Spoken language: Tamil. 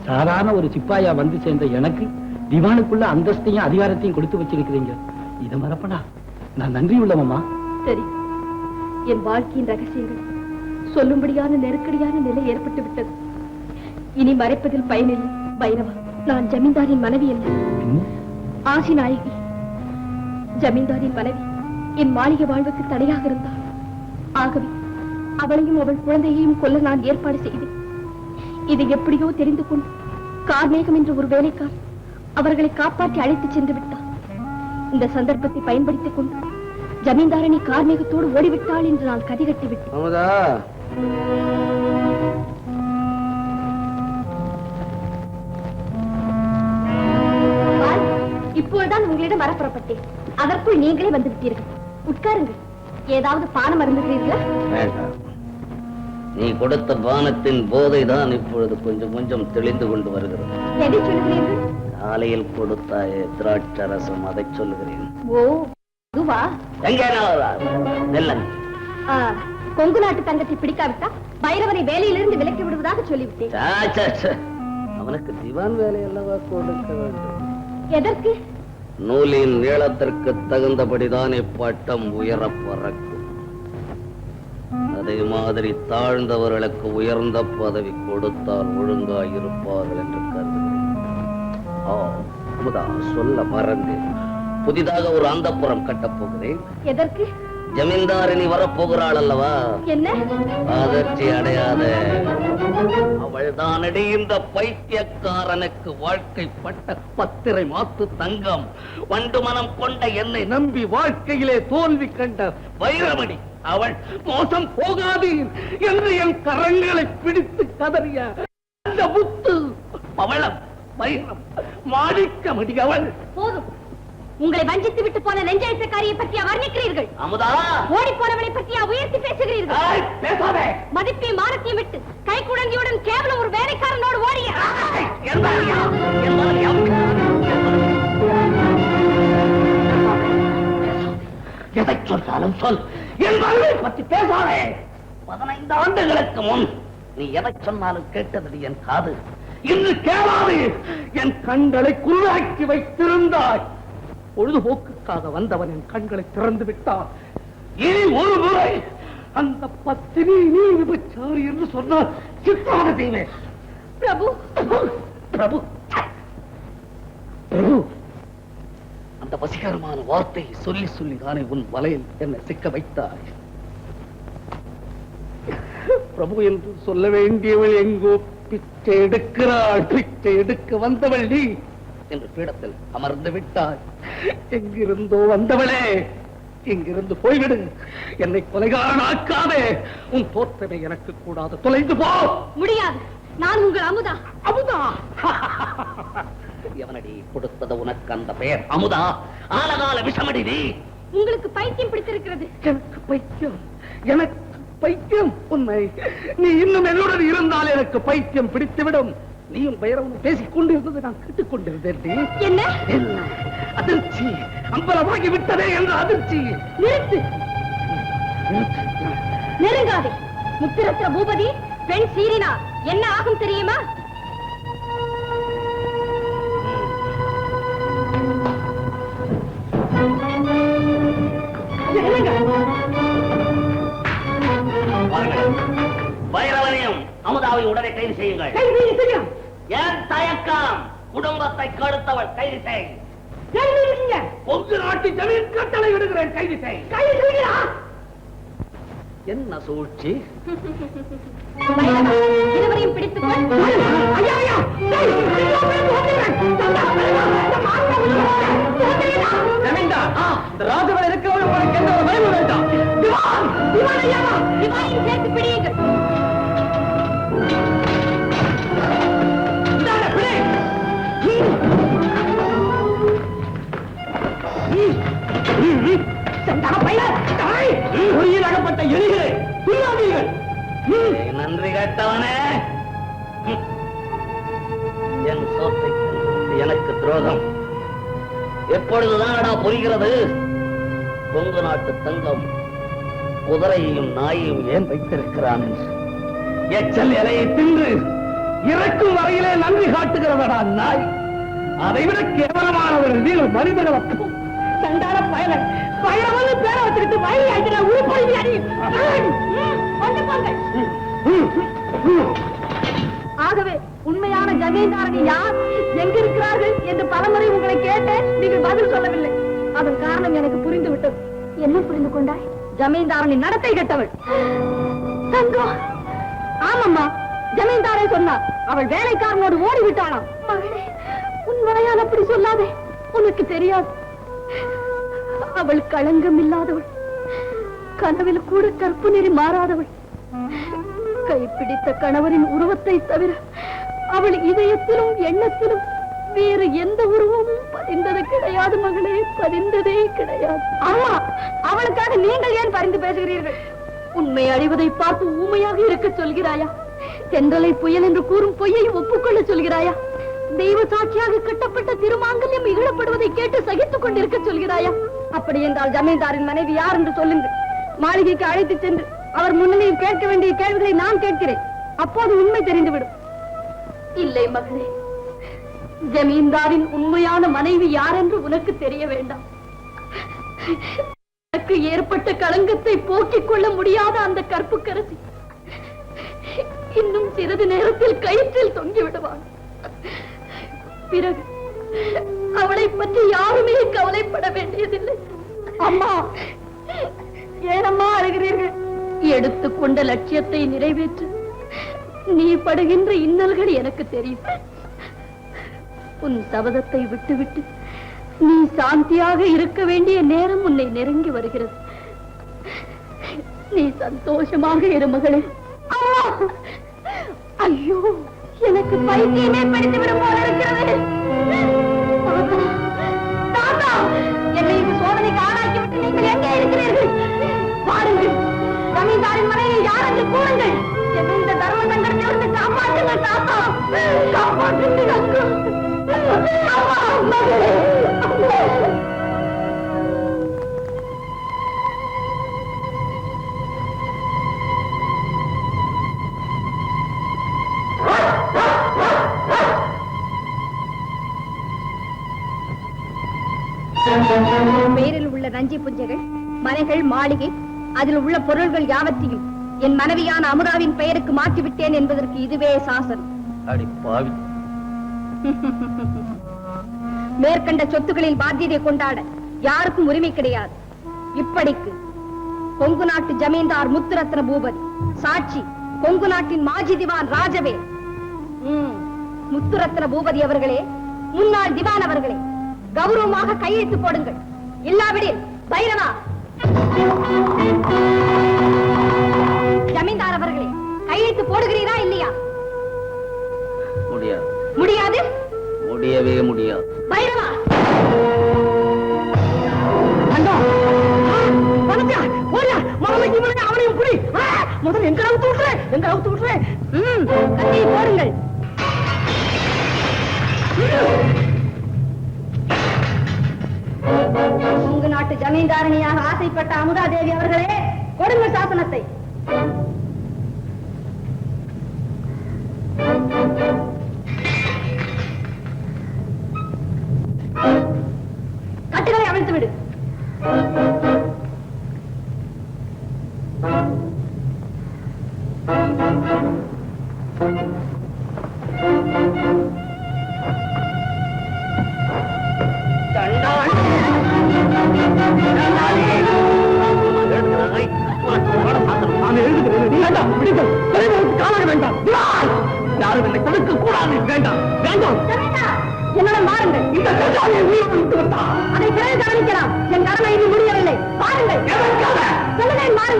சாதாரண ஒரு சிப்பாயா வந்து சேர்ந்த எனக்கு திவானுக்குள்ள அந்தஸ்தையும் அதிகாரத்தையும் கொடுத்து வச்சிருக்கிறீங்க. இதை மறப்படா நான் நன்றி உள்ளவம்மா. சரி, என் வாழ்க்கையின் ரகசியங்கள் சொல்லும்படியான நெருக்கடியான நிலை ஏற்பட்டு விட்டது. இனி மறைப்பதில் பயனில்லை. பைரவா, நான் ஜமீன்தாரின் மனைவி அல்ல, ஆசி நாயகி. ஜமீன்தாரின் மனைவி என் மாளிகை வாழ்வுக்கு தடையாக இருந்தாள். ஆகவே அவளையும் அவள் குழந்தையையும் கொல்ல நான் ஏற்பாடு செய்தேன். இதை எப்படியோ தெரிந்து கொண்டு கார்மேகம் என்ற ஒரு வேலைக்கார் அவர்களை காப்பாற்றி அழைத்து சென்று விட்டார். இந்த சந்தர்ப்பத்தை பயன்படுத்திக் கொண்டு ஜமீன்தாரணி கார்மேகத்தோடு ஓடிவிட்டாள் என்று நான் கதை கட்டி விட்டேன். இப்போதுதான் உங்களிடம் வரப்புறப்பட்டேன். அதற்குள் நீங்களே வந்து விட்டீர்கள். உட்காருங்கள். ஏதாவது பானம் அருந்துகிறீர்களா? நீ கொடுத்த பானத்தின் போதைதான் இப்பொழுது கொஞ்சம் கொஞ்சம் தெளிந்து கொண்டு வருகிறது. எதை சொல்லுகிறீர்கள்? காலையில் கொடுத்தாயே திராட்சரசம், அதை சொல்லுகிறேன். ஓ, அதுவா? கொங்கு நாட்டு தங்கத்தை பிடிக்காவிட்டா பைரவனை வேலையிலிருந்து விலக்கி விடுவதாக சொல்லிவிட்டேன். அவனுக்கு திவான் வேலை அல்லவா கொடுக்க வேண்டும். எதற்கு? நூலின் நீளத்திற்கு தகுந்தபடிதான் இப்பட்டம் உயர பறக்கும். அதே மாதிரி தாழ்ந்தவர்களுக்கு உயர்ந்த பதவி கொடுத்தால் ஒழுங்காயிருப்பார்கள் என்று கருதுகிறேன். சொல்ல மறந்தேன். புதிதாக ஒரு அந்தப்புறம் கட்டப் போகிறேன். எதற்கு? ஜமீன்தாரினி வரப்போகிறாள் அல்லவா? என்ன? அதிர்ச்சி அடையாத. அவள்தானடி இந்த பைத்தியக்காரனுக்கு வாழ்க்கைப்பட்ட பத்திரை மாத்து தங்கம். வண்டு மனம் கொண்ட என்னை நம்பி வாழ்க்கையிலே தோல்வி கண்ட வைரமணி. அவள் மோசம் போகாது என்று என் கரங்களை பிடித்து கதறிய அந்த முத்து பவளம் வைரம் மாணிக்கமணி அவள். போதும், உங்களை வஞ்சித்து விட்டு போன நெஞ்செழுத்தக்காரியை பற்றியா வர்ணிக்கிறீர்கள்? அமுதா, ஓடி போனவனை பற்றியா உயர்த்தி பேசுகிறீர்கள்? பேசாதே. மதிப்பையும் மானத்தையும் விட்டு கை குழந்தையுடன் கேவலம் ஒரு வேலைக்காரனோடு ஓடிய எதை சொன்னாலும் சொல், என் மகளை பற்றி பேசாதே. 15 ஆண்டுகளுக்கு முன் நீ எதை சொன்னாலும் கேட்டது என் காது. இன்று கேளாது. என் கண்களை குருடாக்கி வைத்திருந்தாய். பொழுதுபோக்குக்காக வந்தவன் என் கண்களை திறந்து விட்டான். இனி ஒரு முறை அந்த பத்தினி நீ விபச்சாரி என்று சொன்னால் சித்தான தீவே. பிரபு பிரபு பிரபு, அந்த வசீகரமான வார்த்தையை சொல்லி சொல்லி தானே உன் வலையில் என்னை சிக்க வைத்தாய். பிரபு என்று சொல்ல வேண்டியவள் எங்கோ பிச்சை எடுக்கிறாள். பிச்சை எடுக்க வந்தவள் நீ என்று பீடத்தில் அமர்ந்து விட்டாய். எங்கிருந்தோ வந்தவளே, இங்கிருந்து போய்விடு. என்னை கொலைகாரனாக்காதே. உன் தோற்றமே எனக்கு கூடாது. தொலைந்து போ. முடியாது. நான் உங்கள் அமுதா. அமுதா? எவனடி கொடுத்தது உனக்கு அந்த பெயர்? அமுதா ஆலகால விஷமடி. நீ உங்களுக்கு பைத்தியம் பிடித்திருக்கிறது. எனக்கு பைத்தியம்? எனக்கு பைத்தியம்? உண்மை. நீ இன்னும் என்னுடன் இருந்தால் எனக்கு பைத்தியம் பிடித்துவிடும். நீயும் பைரவனும் பேசிக் கொண்டிருந்தது நான் கேட்டுக் கொண்டிருந்தேன். என்ன அதிர்ச்சி அம்பலமாகி விட்டதே என்ற அதிர்ச்சி. நிறுத்து. நெருங்காதே. முத்திரத்திர பூபதி பெண் சீரினா என்ன ஆகும் தெரியுமா? பைரவனையும் அமுதாவை உடனே கைது செய்யுங்கள். ஏன் தயக்கம்? குடும்பத்தை கெடுத்தவள் கைது செய். கொங்கு நாட்டு ஜமீன் கட்டளை விடுகிறேன். கைது செய். என்ன சூழ்ச்சி? இருவரையும் பிடித்துக்கொள். ராஜவன் இருக்கிறவன் உங்களுக்கு எந்த ஒரு பயமும் வேண்டாம். திவானையும் சேர்த்து பிடியுங்கள். பட்டணத்தை எரிகிறேன். சொல்லாதீர்கள். நன்றி கேட்டவனே, என் சோத்தை எனக்கு துரோகம் எப்பொழுதுதானடா புரிகிறது? கொங்கு நாட்டு தங்கம் குதிரையையும் நாயையும் ஏன் வைத்திருக்கிறான் என்று. எச்சல் இலையை தின்று இறக்கும் வரையிலே நன்றி காட்டுகிறதடா நாய். அதைவிட கேவலமானவர்கள் நீங்கள் மனிதர்கள். சண்டால பயலை பயலவன்னு பேரை வச்சுக்கிட்டு வயலி ஆயிட்டு உருப்பொழுதி அடி கொண்டு போங்க. ஆகவே உண்மையான ஜமீன்தாரர்கள் யார், எங்க இருக்கிறார்கள் என்று பலமுறை உங்களை கேட்டேன். நீங்கள் பதில் சொல்லவில்லை. அதன் காரணம் எனக்கு புரிந்து விட்டது. என்ன புரிந்து கொண்டாய்? ஜமீன்தாரனின் நடத்தை கெட்டவள். தங்கம். ஆமம்மா, ஜமீன்தாரே சொன்னார். அவள் வேலைக்காரனோடு ஓடிவிட்டாளாம். மகளே, உன் வாயால் அப்படி சொல்லாதே. உனக்கு தெரியாது. அவள் களங்கம் இல்லாதவள், கனவில் கூட கற்பு நெறி மாறாதவள். கைப்பிடித்த கணவரின் உருவத்தை தவிர அவள் இதயத்திலும் எண்ணத்திலும் வேறு எந்த உருவமும் பதிந்தது கிடையாது மகளே, பதிந்ததே கிடையாது. ஆமா, அவளுக்காக நீங்கள் ஏன் பரிந்து பேசுகிறீர்கள்? உண்மை அழிவதை பார்த்து ஊமையாக இருக்க சொல்கிறாயா? தென்றலை புயல் என்று கூறும் பொய்யை ஒப்புக்கொள்ள சொல்கிறாயா? தெய்வ சாட்சியாக கட்டப்பட்ட திருமாங்கல்யம் இகழப்படுவதை கேட்டு சகித்துக் கொண்டிருக்க சொல்கிறாயா? அப்படி என்றால் ஜமீன்தாரின் மனைவி யார் என்று சொல்லுங்கள். மாளிகைக்கு அழைத்து சென்று அவர் முன்னிலையில் கேட்க வேண்டிய கேள்விகளை நான் கேட்கிறேன். அப்போது உண்மை தெரிந்துவிடும். இல்லை மகளே, ஜமீன்தாரின் உண்மையான மனைவி யார் என்று உனக்கு தெரிய வேண்டாம். எனக்கு ஏற்பட்ட களங்கத்தை போக்கிக் கொள்ள முடியாத அந்த கற்புக்கரசி இன்னும் சிறிது நேரத்தில் கயிற்றில் தொங்கிவிடுவாள். பிறகு அவளை பற்றி யாருமே கவலைப்பட வேண்டியதில்லை. அம்மா, ஏனம்மா அழுகிறீர்கள்? எடுத்துக்கொண்ட லட்சியத்தை நிறைவேற்று நீ படுகின்ற இன்னல்கள் எனக்கு தெரியும். உன் சபதத்தை விட்டுவிட்டு நீ சாந்தியாக இருக்க வேண்டிய நேரம் உன்னை நெருங்கி வருகிறது. நீ சந்தோஷமாக இரு மகளே. ஐயோ, எனக்கு பைத்தியமே பிடித்து விடும் போல இருக்கிறது. என்னை இந்த சோதனைக்கு ஆளாக்கிவிட்டு நீங்கள் எங்கே இருக்கிறீர்கள்? பாருங்கள், ஜமீன்தாரின் மனைவி யார் என்று கூறுங்கள். என்னை இந்த தர்ம சங்கடத்திலிருந்து காப்பாற்றுங்கள் தாத்தா, காப்பாற்றுங்கள். பெயரில் உள்ள நஞ்சி புஞ்சைகள், மனைகள், மாளிகை, அதில் உள்ள பொருள்கள் யாவற்றையும் என் மனைவியான அமுதாவின் பெயருக்கு மாற்றிவிட்டேன் என்பதற்கு இதுவே சாசனம். மேற்கண்ட சொத்துக்களில் பாத்தியதை கொண்டாட யாருக்கும் உரிமை கிடையாது. இப்படிக்கு கொங்கு நாட்டு ஜமீன்தார் முத்துரத்ன பூபதி, சாட்சி கொங்கு நாட்டின் மாஜி திவான் ராஜவே. முத்துரத்ன பூபதி அவர்களே, முன்னாள் திவான் அவர்களே, கௌரவமாக கையெழுத்து போடுங்கள். இல்லாவிடில் பைரவா. ஜமீன்தார் அவர்களே, கையெழுத்து போடுகிறீரா இல்லையா? முடியாது. முடியாது? முடியவே முடியாது. பைரவா, அவனையும் புடி. முதல்ல எங்க அவுத்து விட்டுறேன், எங்க அவுத்து விட்டுறேன். கத்தியை போடுங்கள். உங்க நாட்டு ஜமீன்தாரணியாக ஆசைப்பட்ட அமுதா தேவி அவர்களே, கொடுங்க சாசனத்தை. கட்டுகளை அவிழ்த்து விடு. என்னுடன் மாறுங்கள். அதை பிறகு கவனிக்கலாம். என் கடமை இன்னும் முடியவில்லை. பாருங்கள், மாறுங்கள்.